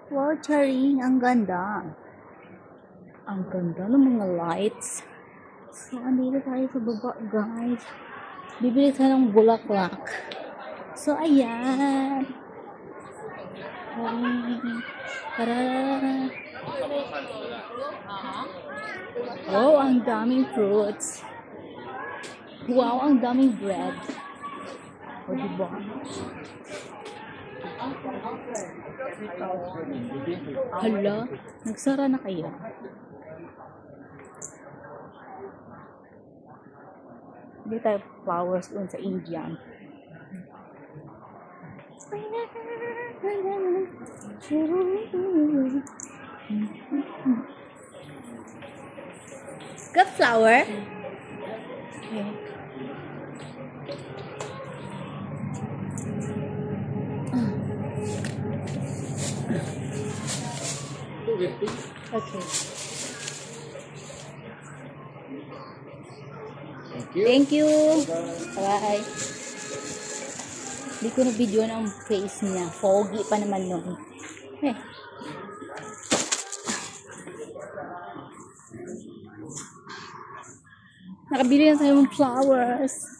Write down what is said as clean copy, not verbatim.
Wow, Charing, ang ganda. Ang ganda ng mga lights. So, andito tayo sa baba, guys. Bibili tayo ng bulaklak. So, ayan. Tara. Wow, ang daming fruits. Wow, ang daming bread. O, diba? Hala, nagsara na kaya? Hindi tayo flowers dun sa Indian. Got flower? Okay. Okay. Thank you. Bye. Hindi ko na video na ang face niya. Foggy pa naman nun. Eh. Nakabili na tayo ng flowers.